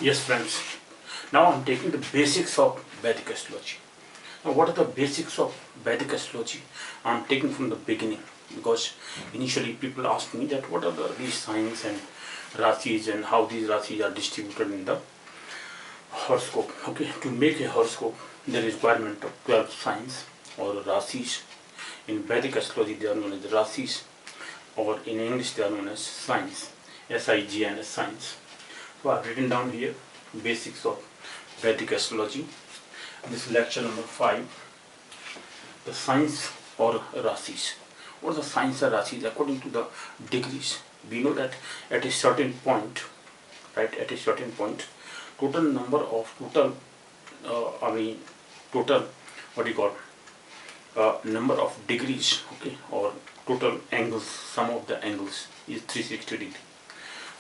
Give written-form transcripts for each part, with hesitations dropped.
Yes, friends. Now I'm taking the basics of Vedic astrology. Now, what are the basics of Vedic astrology? I'm taking from the beginning because initially people asked me that what are these signs and Rashis and how these Rashis are distributed in the horoscope. Okay, to make a horoscope, there is requirement of 12 signs or Rashis. In Vedic astrology, they are known as Rashis, or in English, they are known as signs. S-I-G-N-S, signs. So I've written down here basics of Vedic astrology. This lecture number 5, the signs or Rashis. What are the signs or Rashis according to the degrees? We know that at a certain point, right? At a certain point, total number of total what do you call number of degrees, okay, or total angles. Sum of the angles is 360 degree.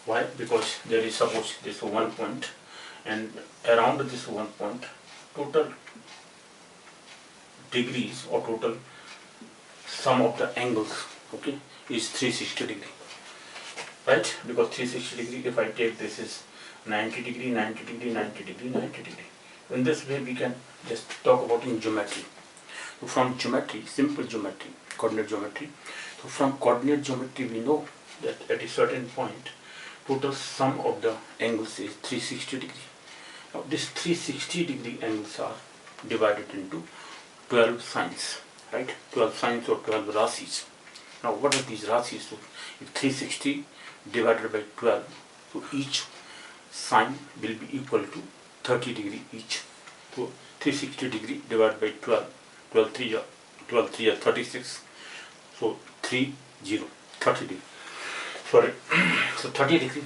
Why? Because there is, suppose this one point, and around this one point, total degrees or total sum of the angles, okay, is 360 degree, right? Because 360 degree, if I take this is 90 degree, 90 degree, 90 degree, 90 degree. In this way, we can just talk about in geometry. So from geometry, simple geometry, coordinate geometry. So from coordinate geometry, we know that at a certain point, total sum of the angles is 360 degree. Now this 360 degree angles are divided into 12 signs, right? 12 signs or 12 Rashis. Now what are these Rashis? So if 360 divided by 12, so each sign will be equal to 30 degree each. So 360 degree divided by 12, 12 3 are 36. So 30 degree. Sorry, so 30 degree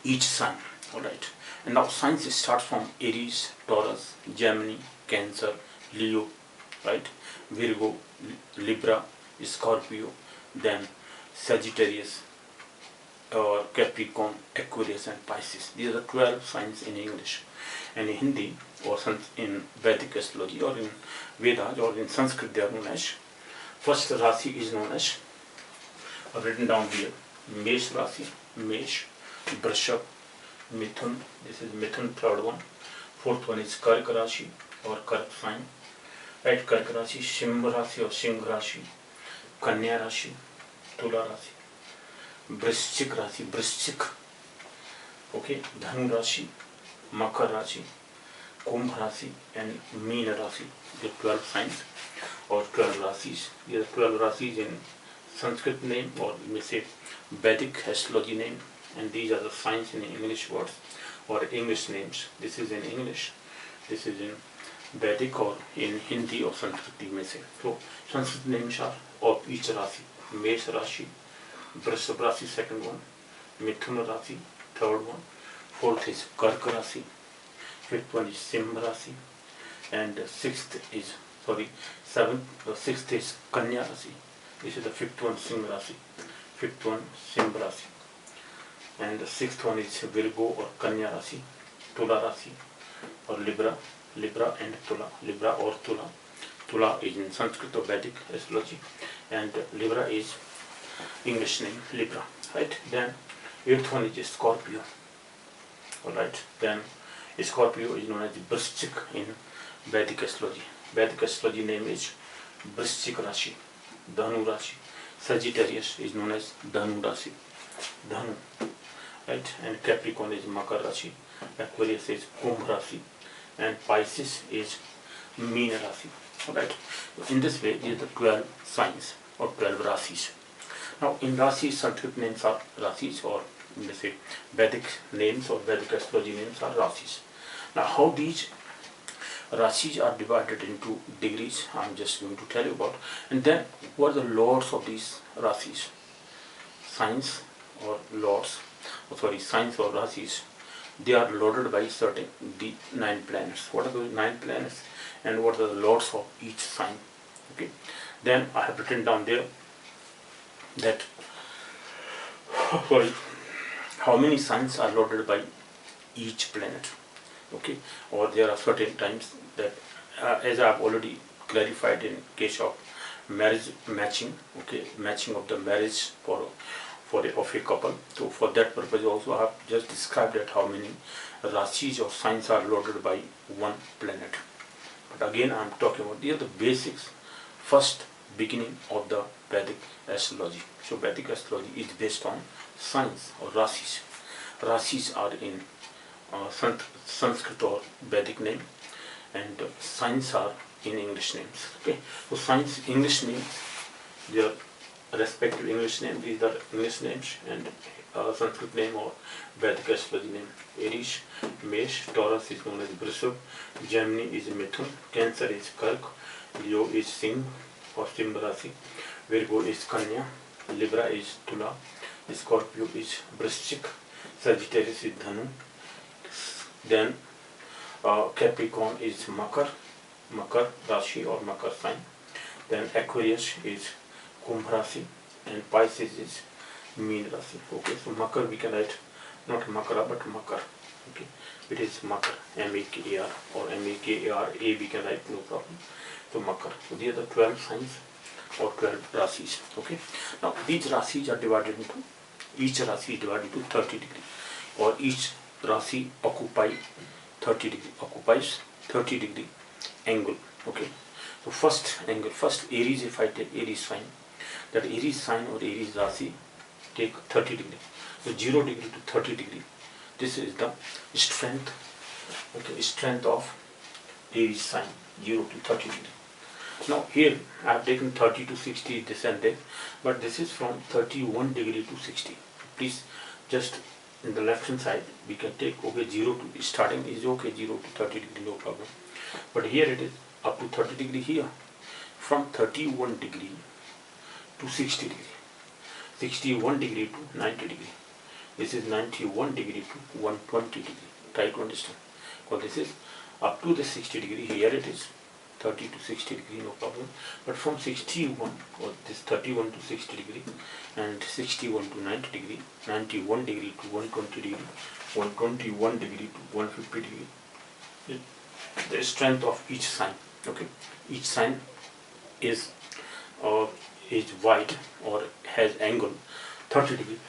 each sign. All right. And now signs start from Aries, Taurus, Gemini, Cancer, Leo, right? Virgo, Libra, Scorpio, then Sagittarius, or Capricorn, Aquarius, and Pisces. These are 12 signs in English. And in Hindi, or in Vedic astrology, or in Vedas, or in Sanskrit, they are known as. First Rashi is known as, written down here, Mesh Rashi, Mesh, Vrishab, Mithun, this is Mithun, third one. Fourth one is Kark Rashi or Kark sign, right? Kark Rashi, Simha Rashi or Singh Rashi, Kanya Rashi, Tula Rashi, Vrishchik Rashi, Vrishchik, okay, Dhanu Rashi, Makar Rashi, Kumbh Rashi, and Meena Rashi. The 12 signs or 12 Rashis. These are 12 Rashis in Sanskrit name, or you may say Vedic astrology name, and these are the signs in English words or English names. This is in English, this is in Vedic, or in Hindi or Sanskrit you may say. So Sanskrit names are of each Rashi: Mesh Rashi, Vrishab Rashi, second one; Mithun Rashi, third one; fourth is Kark Rashi; fifth one is Simha Rashi, and sixth is Kanya Rashi. This is the fifth one, Singh Rashi. Fifth one, Simha Rashi. And the sixth one is Virgo or Kanya Rashi, Tula Rashi, or Libra and Tula. Libra or Tula. Tula is in Sanskrit or Vedic astrology, and Libra is English name, Libra, right? Then eighth one is Scorpio. Alright, then Scorpio is known as the Vrishchik in Vedic astrology. Vedic astrology name is Vrishchik Rashi. Dhanu Rashi. Sagittarius is known as Dhanu Rashi. Dhanu, right? And Capricorn is Makar Rashi. Aquarius is Kumbh Rashi. And Pisces is Meena Rashi. Alright. So in this way, these are the 12 signs or 12 Rashis. Now in Rashis, Sanskrit names are Rashis, or you may say Vedic names or Vedic astrology names are Rashis. Now how these Rashis are divided into degrees, I am just going to tell you about. And then what are the lords of these Rashis? Signs or lords, signs or Rashis, they are lorded by certain 9 planets. What are those 9 planets, and what are the lords of each sign? Okay. Then I have written down there that how many signs are lorded by each planet. Okay, or there are certain times that, as I have already clarified in case of marriage matching, okay, matching of the marriage for of a couple. So for that purpose also I have just described that how many Rashis or signs are loaded by one planet. But again I am talking about the basics, first beginning of the Vedic astrology. So Vedic astrology is based on signs or Rashis. Rashis are in Sanskrit or Vedic name, and signs are in English names. Okay, so signs English names, their respective English name, these are English names, and Sanskrit name or Vedic astrology name. Aries, Mesh, Taurus is known as Vrishab, Gemini is Mithun, Cancer is Kark, Leo is Singh or Simba Rashi, Virgo is Kanya, Libra is Tula, Scorpio is Vrishchik, Sagittarius is Dhanu, then Capricorn is Makar Rashi or Makar sign, then Aquarius is Kumbh Rashi, and Pisces is Meen Rashi. Okay, so Makar we can write not Makara but Makar. Okay, it is Makar, M-A-K-A-R or M-A-K-A-R-A we can write, no problem. So Makar. So these are the 12 signs or 12 Rashis. Okay, now these Rashis are divided into, each Rashi is divided into 30 degrees, or each Rashi occupies 30 degree angle. Okay, so first angle, first Aries, if I take Aries sign, that Aries sign or Aries Rashi take 30 degree. So 0 degree to 30 degree. This is the strength, okay, strength of Aries sign, 0 to 30 degree. Now here I have taken 30 to 60 this and that, but this is from 31 degree to 60. Please just in the left hand side we can take, okay, 0 to starting is okay, 0 to 30 degree, no problem. But here it is up to 30 degree here, from 31 degree to 60 degree, 61 degree to 90 degree. This is 91 degree to 120 degree. Try to understand. Because this is up to the 60 degree. Here it is 30 to 60 degree, no problem. But from 61 or this 31 to 60 degree and 61 to 90 degree, 91 degree to 120 degree, 121 degree to 150 degree. The strength of each sign. Okay, each sign is wide or has angle 30 degree.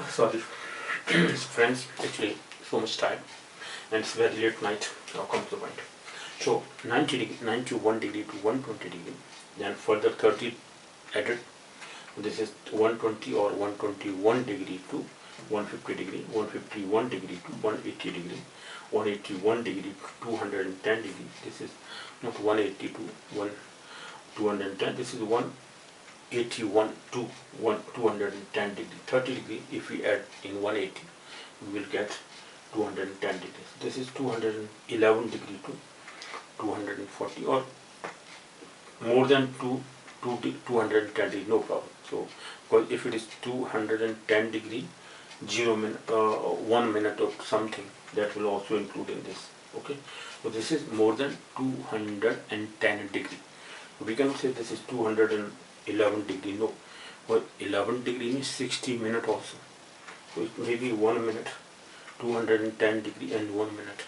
Sorry, friends, actually so much time and it's very late night. Now comes the point. So 90 degree, 91 degree to 120 degree, then further 30 added. This is 120 or 121 degree to 150 degree, 151 degree to 180 degree, 181 degree to 210 degree. This is not 180 to 210. This is 181 to 210 degree. 30 degree if we add in 180, we will get 210 degrees. This is 211 degree to 240 or more than 210 degree, no problem. So because if it is 210 degree, 1 minute or something, that will also include in this. Okay, so this is more than 210 degree. We can say this is 211 degree. No, but 11 degree means 60 minute also. So it may be 1 minute, 210 degree and 1 minute.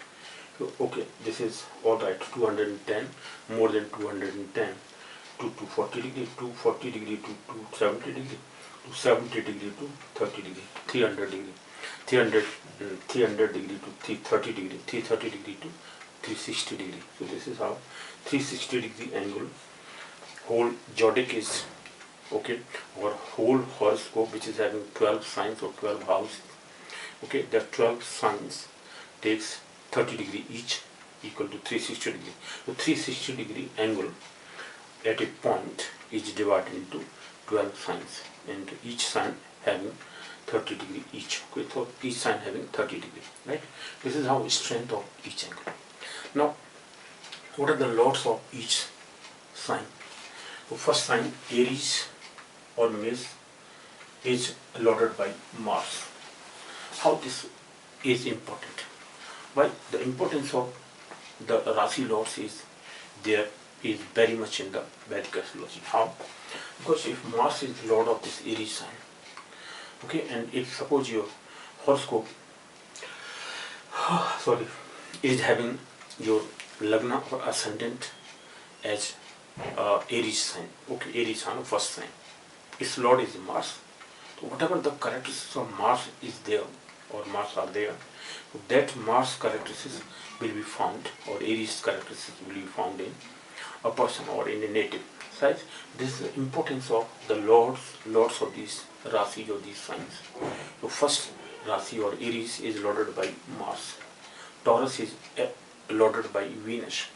So okay, this is all right. 210, more than 210 to 240 degree, 240 degree to 270 degree, 270 degree to 30 degree, 300 degree, 300 degree to 330 degree, 330 degree to 360 degree. So this is how 360 degree angle whole zodiac is, okay, or whole horoscope, which is having 12 signs or 12 houses. Okay, the 12 signs takes 30 degree each, equal to 360 degree. So 360 degree angle at a point is divided into 12 signs, and each sign having 30 degree each. Okay, so each sign having 30 degree, right? This is how strength of each angle. Now, what are the lords of each sign? So first sign, Aries or Maize, is lorded by Mars. How this is important? Why the importance of the Rashi lords is there is very much in the Vedic astrology. How? Because if Mars is the lord of this Aries sign, okay, and if suppose your horoscope is having your Lagna or ascendant as Aries sign, okay, Aries sign, first sign, its lord is Mars, So whatever the characteristics of Mars is there, or Mars are there, so that Mars characteristics will be found, or Aries characteristics will be found in a person or in a native. Besides, this is the importance of the lords of these Rashi or these signs. So first Rashi or Aries is lorded by Mars. Taurus is lorded by Venus,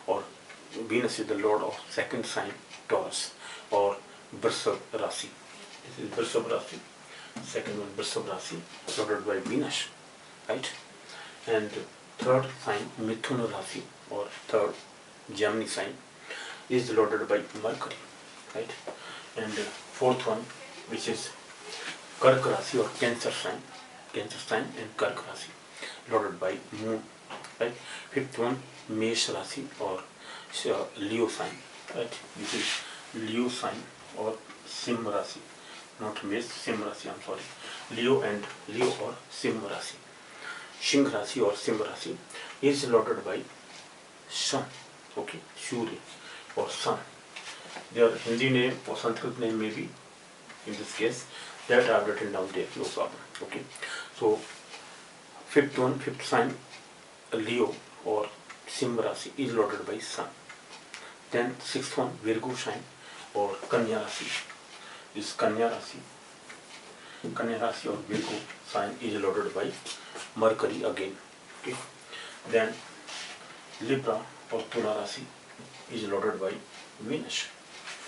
or Venus is the lord of second sign Taurus, or Vrishab Rashi. This is Vrishab Rashi. Second one, Vrishab Rashi, lorded by Venus, right? And third sign, Mithuna Rashi, or third Gemini sign, is lorded by Mercury, right? And fourth one, which is Kark Rashi or Cancer sign and Kark Rashi, lorded by Moon, right? Fifth one, Mesh Rashi or Leo sign, right? This is Leo sign or Sim Rashi, not Mesh, Sim Rashi, I'm sorry. Leo or Sim Rashi. Singh Rashi or Sim Rashi is lorded by Sun, okay, Surya or Sun. Their Hindi name or Sanskrit name may be, in this case, that I have written down there, no problem, okay. So fifth sign, Leo or Sim Rashi is lorded by Sun. Then sixth one, Virgo sign or Kanya Rashi. This Kanya Rashi or Virgo sign is lorded by Mercury again, okay. Then Libra or Tula Rashi is lorded by Venus,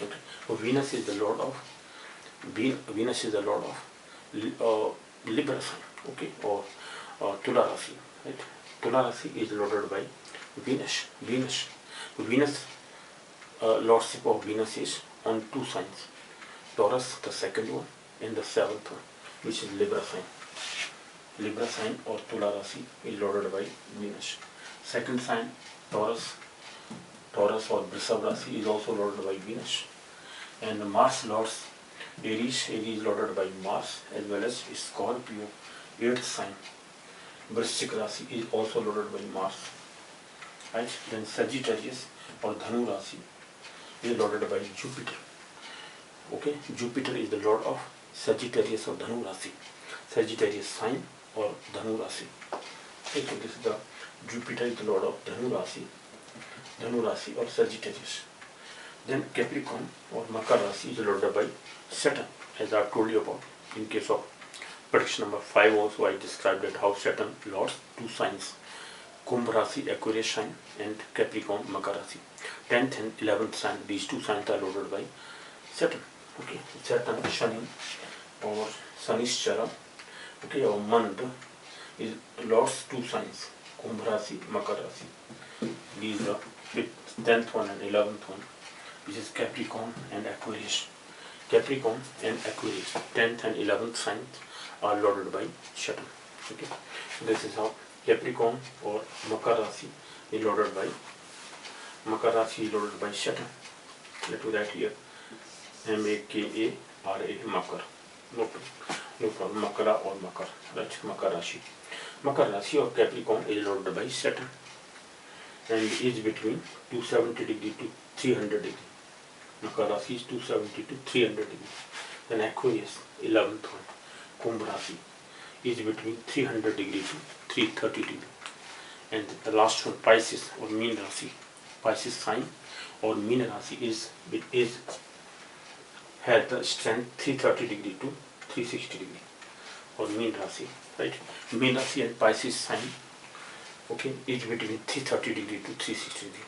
okay. So Venus is the lord of Libra sign, okay, or Tula Rashi, right? Tula Rashi is lorded by Venus. Lordship of Venus is on two signs, Taurus, the second one, and the seventh one, which is Libra sign. Libra sign or Tula Rashi is lorded by Venus. Second sign, Taurus or Vrishab Rashi is also lorded by Venus. And Mars lords Aries is lorded by Mars, as well as Scorpio, 8th sign. Vrishik Rashi is also lorded by Mars, right? Then Sagittarius or Dhanu Rashi is lorded by Jupiter, okay. Jupiter is the lord of Sagittarius or Dhanu Rashi, Sagittarius sign or Dhanu Rashi. Okay, so this is the Jupiter is the lord of Dhanu Rashi or Sagittarius. Then Capricorn or Makar Rashi is lorded by Saturn, as I have told you about. In case of prediction number 5 also, I described that how Saturn lords two signs, Kumbh Rashi, Aquarius sign, and Capricorn, Makar Rashi. 10th and 11th sign, these two signs are lorded by Saturn, okay. Saturn, Shani or Shanischara, okay, or Mand is lords two signs, Kumbh Rashi, Makar Rashi. These are 10th one and 11th one, which is Capricorn and Aquarius. Capricorn and Aquarius, 10th and 11th signs are lorded by Saturn, okay. This is how Capricorn or Makar Rashi is lorded by Saturn. Let me write here Makara, Makar, no problem, Makara or Makar, right? Makar Rashi or Capricorn is lorded by Saturn and is between 270 degree to 300 degree. Makar Rashi is 270 to 300 degree. Then Aquarius, 11th one, Kumbh Rashi, is between 300 degree to 330 degree. And the last one, Pisces or Mean Rashi, Pisces sign or Mean Rashi has the strength 330 degree to 360 degree, or Mean Rashi, right? Mean Rashi and Pisces sign, okay, is between 330 degree to 360 degree.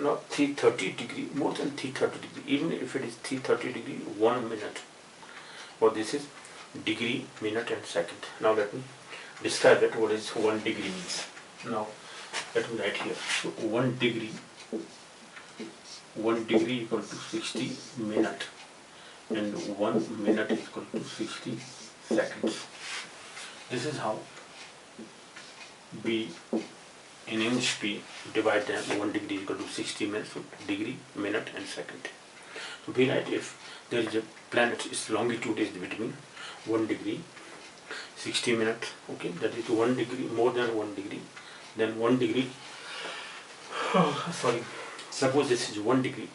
Now 330 degree, more than 330 degree, even if it is 330 degree 1 minute, or this is degree, minute and second. Now let me describe that what is 1 degree means. Now let me write here. So 1 degree equal to 60 minute, and 1 minute is equal to 60 seconds. This is how we in English we divide them. 1 degree equal to 60 minutes, so degree, minute and second. So we write if there is a planet, its longitude is between 1 degree 60 minutes, okay, that is 1 degree, more than 1 degree, then 1 degree, suppose this is 1 degree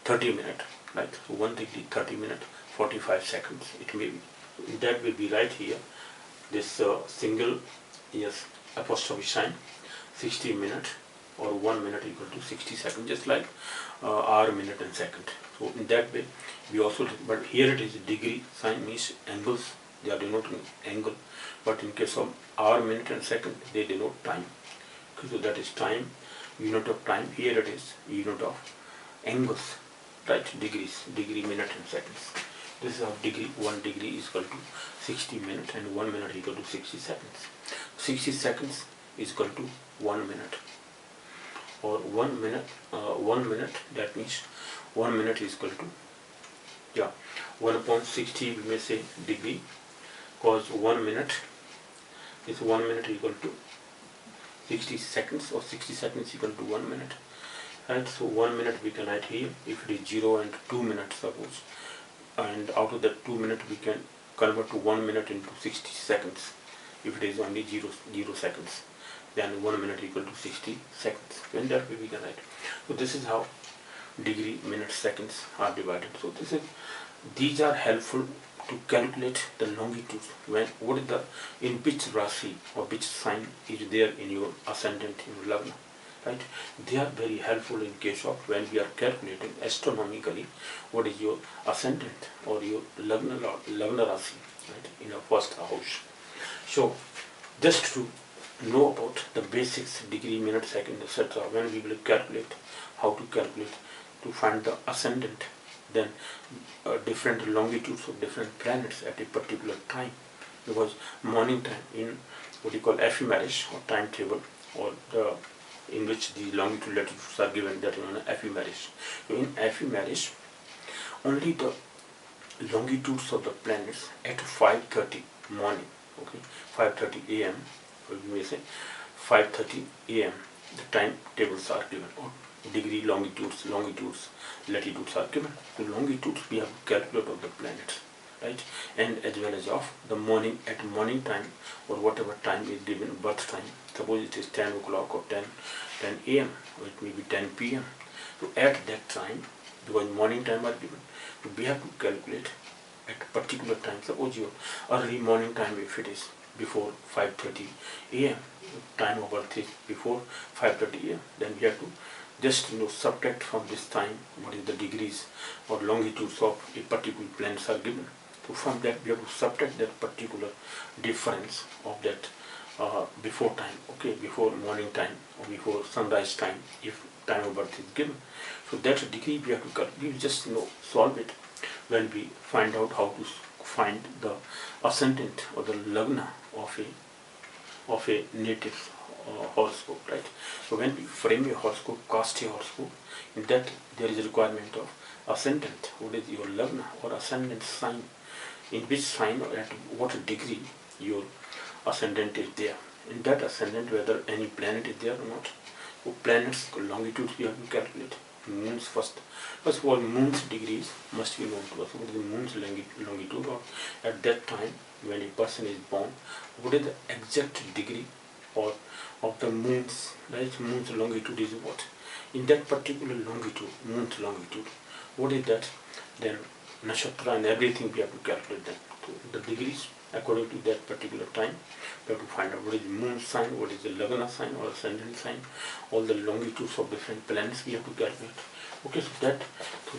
30 minutes, right? So 1 degree 30 minutes, 45 seconds. It may be, that will be right here. This single, yes, apostrophe sign, 60 minutes or 1 minute equal to 60 seconds, just like hour, minute and second. So in that way we also, but here it is degree sign, means angles, they are denoting angle, but in case of hour, minute and second, they denote time. Okay, so that is time, unit of time. Here it is unit of angles, right? Degrees, degree, minute and seconds. This is how degree, 1 degree is equal to 60 minutes and 1 minute equal to 60 seconds. 60 seconds is equal to 1 minute, or 1 minute, 1 minute, that means 1 minute is equal to, yeah, 1 upon 60 we may say degree, because 1 minute is 1 minute equal to 60 seconds, or 60 seconds equal to 1 minute, right? So 1 minute we can write here, if it is 0 and 2 minutes suppose, and out of that 2 minutes we can convert to 1 minute into 60 seconds. If it is only 0 seconds, then 1 minute equal to 60 seconds. When that way we can write. So this is how degree, minutes, seconds are divided. So these are helpful to calculate the longitude. When what is the, in which Rashi or which sign is there in your ascendant, in your lagna, right? They are very helpful in case of when we are calculating astronomically what is your ascendant or your lagna Rashi, right, in your first house. So just to know about the basics, degree, minute, second, etc., when we will calculate, how to calculate to find the ascendant, then different longitudes of different planets at a particular time, because morning time in what you call ephemeris or timetable, or the in which the longitude latitudes are given, that is known as ephemeris. So in ephemeris, only the longitudes of the planets at 5:30 morning, okay, 5:30 a.m., or we may say 5:30 a.m., the time tables are given, or degree, longitudes, latitudes are given. So longitudes we have to calculate of the planets, right, and as well as of the morning, at morning time, or whatever time is given, birth time. Suppose it is 10 o'clock or 10 a.m., or it may be 10 p.m. So at that time, because morning time are given, so we have to calculate at a particular time. Suppose your early morning time, if it is before 5:30 a.m., time of birth is before 5:30 a.m., then we have to just subtract from this time what is the degrees or longitudes of a particular planets are given. So from that we have to subtract that particular difference of that before time, okay, before morning time or before sunrise time, if time of birth is given. So that degree we have to calculate. We will just solve it when we find out how to find the ascendant or the lagna of a native horoscope, right? So when we frame a horoscope, cast a horoscope, in that there is a requirement of ascendant, what is your lagna or ascendant sign, in which sign or at what degree your ascendant is there. In that ascendant, whether any planet is there or not. So planets, longitudes we have to calculate. Moons first of all, moon's degrees must be known to us. What is the moon's longitude, or at that time when a person is born, what is the exact degree or of the moon's, right? Moon's longitude is what? In that particular longitude, moon's longitude, what is that? Then nakshatra and everything we have to calculate that. So the degrees according to that particular time, we have to find out what is moon sign, what is the lagna sign or ascendant sign, all the longitudes of different planets we have to calculate. Okay, so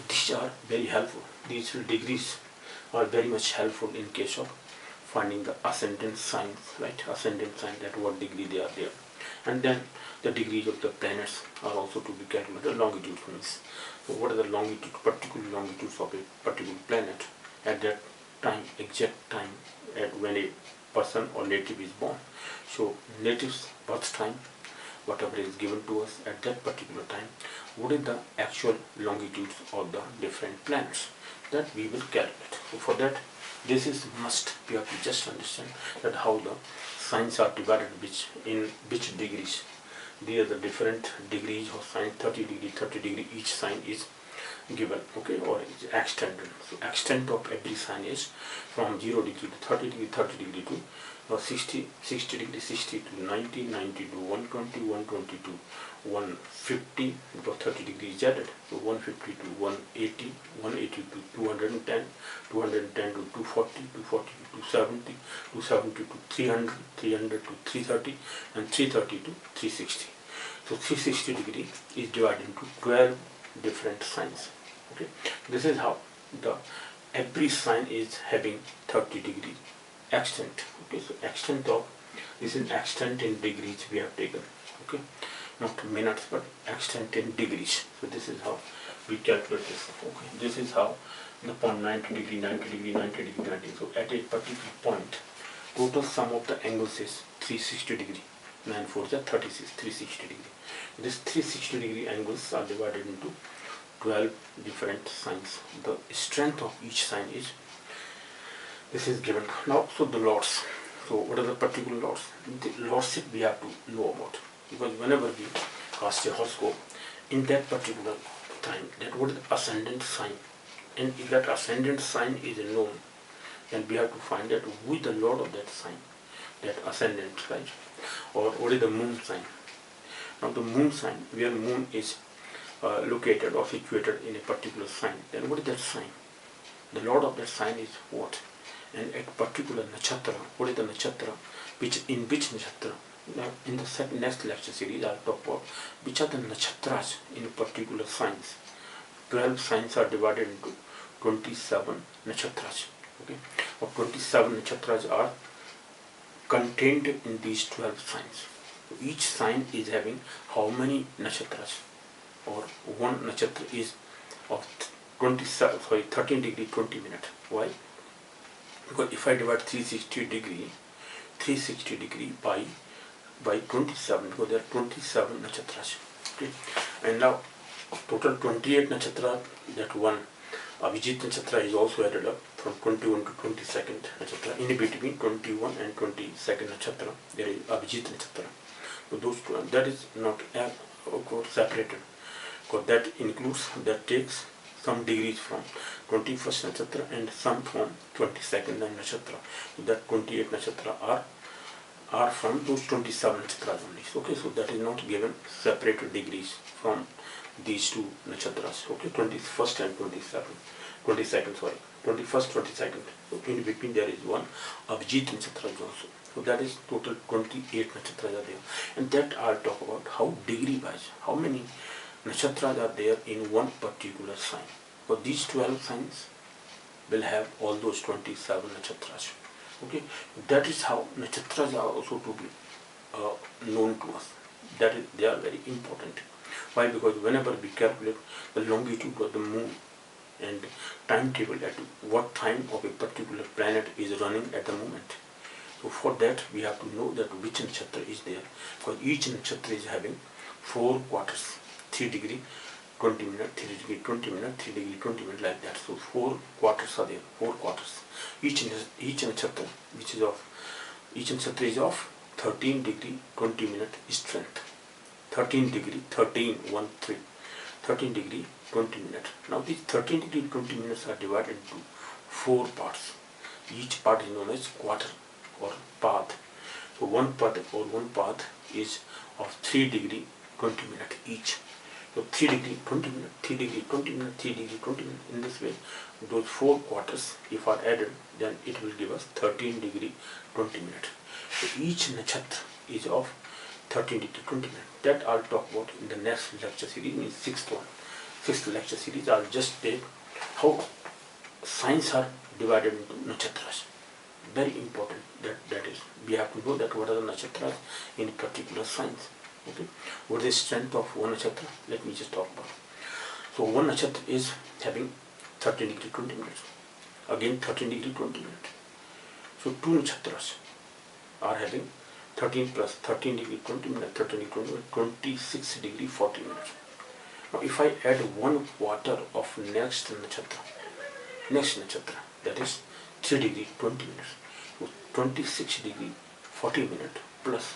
these are very helpful. These degrees are very much helpful in case of finding the ascendant signs, right? Ascendant sign, that what degree they are there. And then the degrees of the planets are also to be calculated. Longitude means, so what are the longitude, particular longitudes of a particular planet at that time, exact time at when a person or native is born. So native's birth time, whatever is given to us at that particular time, what is the actual longitudes of the different planets, that we will calculate. So for that, this is must, we have to just understand that how the signs are divided, in which degrees. These are the different degrees of sign, 30 degree, each sign is given, okay, or is extended. So extent of every sign is from 0 degree to 30 degree, 30 degree to 60 degree, 60 to 90, 90 to 120, 120 to 150, because 30 degrees is added. So 150 to 180, 180 to 210, 210 to 240, 240 to 270, 270 to 300, 300 to 330, and 330 to 360. So 360 degree is divided into 12 different signs. Okay, this is how the every sign is having 30 degree extent. Okay, so extent of this is extent in degrees we have taken. Okay, not minutes but extent in degrees. So this is how we calculate this. Okay, this is how the point 90 degree, 90 degree, 90 degree, 90. So at a particular point, total sum of the angles is 360 degree. 9 4 is 36, 360 degree. These 360 degree angles are divided into 12 different signs. The strength of each sign is, this is given. Now, so the lords. So what are the particular lords? The lordship we have to know about, because whenever we cast a horoscope, in that particular time, that what is the ascendant sign, and if that ascendant sign is known, then we have to find out who is the lord of that sign, that ascendant, right? Or what is the moon sign? Now the moon sign, where moon is located or situated in a particular sign, then what is that sign? The lord of that sign is what? And at particular nakshatra, what is the nakshatra? In which nakshatra? Now in the next lecture series I'll talk about which are the nakshatras in particular signs. 12 signs are divided into 27 nakshatras. Okay, or 27 nakshatras are contained in these 12 signs. So each sign is having how many nakshatras? Or one nakshatra is of 13 degree 20 minutes. Why? Because if I divide 360 degree by 27, because there are 27 nakshatras. Okay, and now total 28 nakshatra, that one Abhijit nakshatra is also added up from 21 to 22nd nakshatra. In between 21 and 22nd nakshatra, there is Abhijit nakshatra. So those two, that is not of course separated, because that includes, that takes some degrees from 21st nakshatra and some from 22nd nakshatra. So that 28 nakshatra are from those 27 nakshatras only. Okay, so that is not given separated degrees from these two nakshatras. Okay, 21st and 22nd, sorry, 21st, 22nd. So in between there is one Abhijit nakshatra also. So that is total 28 nakshatras are there, and that I'll talk about how degree wise, how many nakshatras are there in one particular sign. For these 12 signs will have all those 27 nakshatras. Okay, that is how nakshatras are also to be known to us. That is, they are very important. Why? Because whenever we calculate the longitude of the moon and timetable at what time of a particular planet is running at the moment, so for that we have to know that which nakshatra is there, because each nakshatra is having 4 quarters, 3 degree 20 minutes, 3 degree 20 minutes, 3 degree 20 minutes, like that. So 4 quarters are there, 4 quarters. Each nakshatra, each nakshatra is of 13 degree 20 minute strength. 13 degree 13 degree 20 minutes. Now these 13 degree 20 minutes are divided into 4 parts. Each part is known as quarter or path. So one path is of 3 degree 20 minutes each. So 3 degree 20 minutes, 3 degree 20 minutes, 3 degree 20 minutes. In this way, those 4 quarters, if are added, then it will give us 13 degree 20 minutes. So each nakshatra is of 13 degree 20 minutes. That I'll talk about in the next lecture series, means sixth lecture series. I'll just take how signs are divided into nakshatras. Very important. That is, we have to know that what are the nakshatras in particular signs. Okay, what is the strength of one nakshatra? Let me just talk about it. So one nakshatra is having 13 degree 20 minutes. Again 13 degree 20 minutes. So 2 nakshatras are having 13 plus 13 degree 20 minutes, 13 degree 20 minutes, 26 degree 40 minutes. Now if I add 1 quarter of next nakshatra, that is 3 degree 20 minutes. So 26 degree 40 minutes plus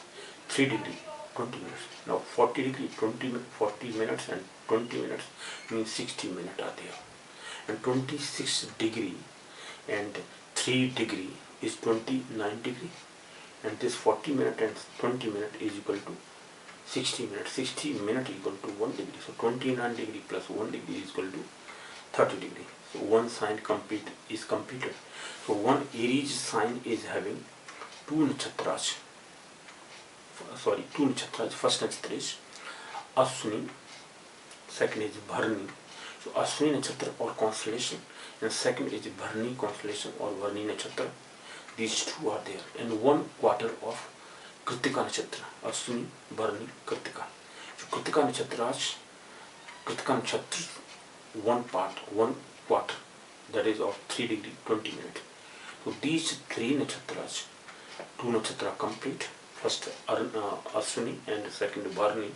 3 degree 20 minutes. Now 40 degree, 40 minutes and 20 minutes means 60 minutes are there. And 26 degree and 3 degree is 29 degree. And this 40 minute and 20 minute is equal to 60 minutes. 60 minutes equal to 1 degree. So 29 degree plus 1 degree is equal to 30 degree. So one sign is completed. So one Aries sign is having two nakshatras. First nakshatra is Ashwini, second is Bharani. So Ashwini nakshatra or constellation, and second is Bharani constellation or Bharani nakshatra. These two are there, and 1 quarter of Kritika nakshatra. Ashwini, Bharani, Kritika. So Kritika nakshatra, one quarter, that is of 3 degree 20 minutes. So these 3 nakshatras, 2 nakshatra complete. First Ashwini and second Bharani,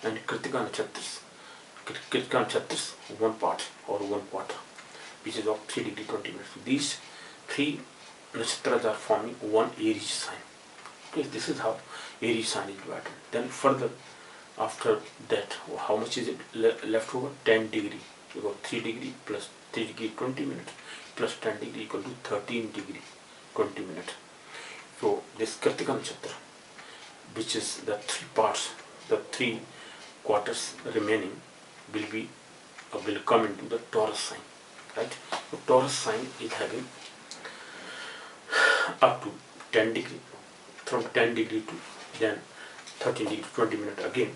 and Kritika nakshatra, one part or 1 quarter, which is of 3 degree 20 minutes. So these 3 nakshatras are forming one Aries sign. Okay, this is how Aries sign is divided. Then further after that, how much is it left over? 10 degree. You got 3 degree plus 3 degree 20 minutes plus 10 degree equal to 13 degree 20 minutes. So this Kritika nakshatra, which is the 3 parts, the 3 quarters remaining, will come into the Taurus sign, right? So Taurus sign is having up to 10 degree, from 10 degree to then 13 degree 20 minutes again.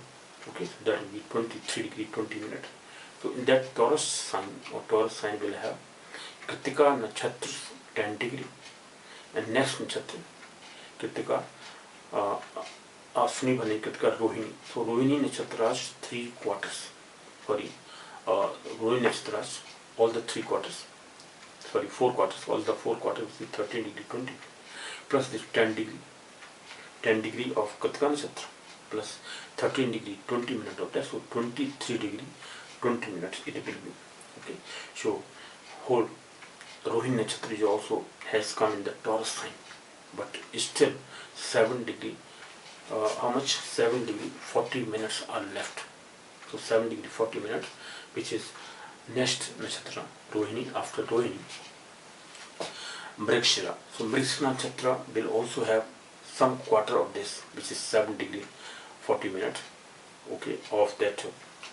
Okay, so that will be 23 degree 20 minutes. So in that Taurus sign will have Kritika nakshatra 10 degree, and next nakshatra Kritika Ashwini, Bharani, Kritika, Rohini. So Rohini nakshatras 3 quarters. Rohini nakshatras, all the 3 quarters. 4 quarters. All the 4 quarters is 13 degree 20 plus this 10 degree of Kritika nakshatra plus 13 degree 20 minutes of that. So 23 degree 20 minutes it will be. Okay. So whole Rohini nakshatra also has come in the Taurus sign, but still 7 degree. How much? 7 degree 40 minutes are left. So 7 degree 40 minutes, which is next nakshatra Rohini. After Rohini, Mrigashira. So Mrigashira nakshatra will also have some quarter of this, which is 7 degree 40 minutes. Okay, of that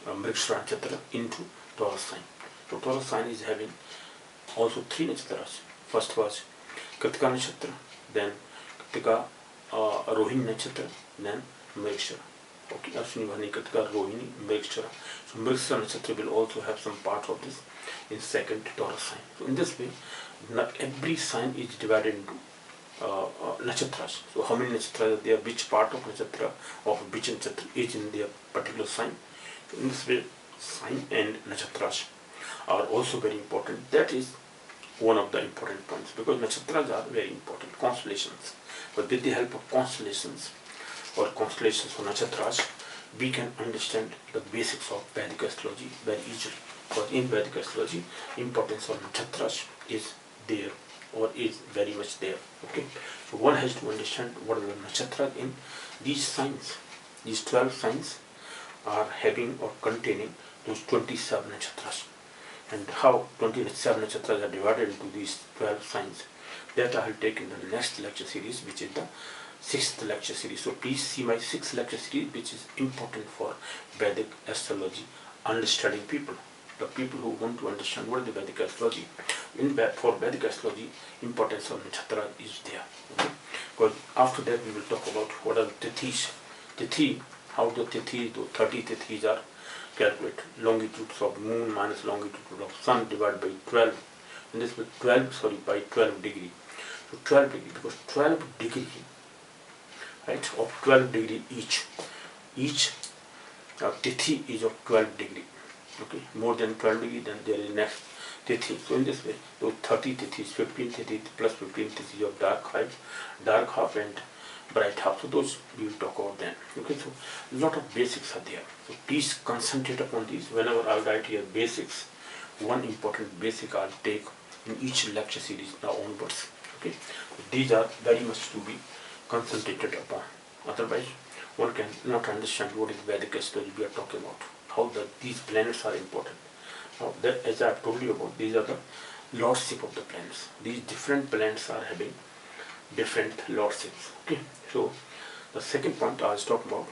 Mrigashira nakshatra into Taurus sign. So Taurus sign is having also 3 nakshatras. First was Kritika nakshatra, then Kritika Rohini nakshatra, then Mrigashira. Okay, Ashwini, Bharani, Kritika, Rohini, Mrigashira. So Mrigashira nakshatra will also have some part of this in second Taurus sign. So in this way, every sign is divided into nakshatras. So how many nakshatras are there? Which part of nakshatra of which nakshatra is in their particular sign? So in this way, sign and nakshatras are also very important. That is one of the important points, because nakshatras are very important, constellations. But with the help of constellations or nakshatras, we can understand the basics of Vedic astrology very easily. Because in Vedic astrology, importance of nakshatras is there, or is very much there. Okay, so one has to understand what are the nakshatras in these signs. These 12 signs are having or containing those 27 nakshatras, and how 27 nakshatras are divided into these 12 signs, that I will take in the next lecture series, which is the 6th lecture series. So please see my 6th lecture series, which is important for Vedic astrology understanding people. The people who want to understand what is the Vedic astrology. For Vedic astrology, importance of nakshatra is there. Okay? Because after that we will talk about what are the tithis. Tithi, how the tithis, the 30 tithis are calculated. Longitudes of moon minus longitude of sun divided by 12. And this with 12, by 12 degree. So 12 degree, because 12 degree, right, of 12 degree each tithi is of 12 degree. Okay, more than 12 degree, then there is next tithi. So in this way, those 30 tithis, 15 tithis plus 15 tithis of dark half and bright half. So those we will talk about then. Okay, so a lot of basics are there. So please concentrate upon these. Whenever I write here basics, one important basic I'll take in each lecture series now onwards. Okay, so these are very much to be concentrated upon. Otherwise, one can not understand what is Vedic astrology we are talking about, how these planets are important. Now, as I have told you about, these are the lordship of the planets. These different planets are having different lordships. Okay, so the second point I was talking about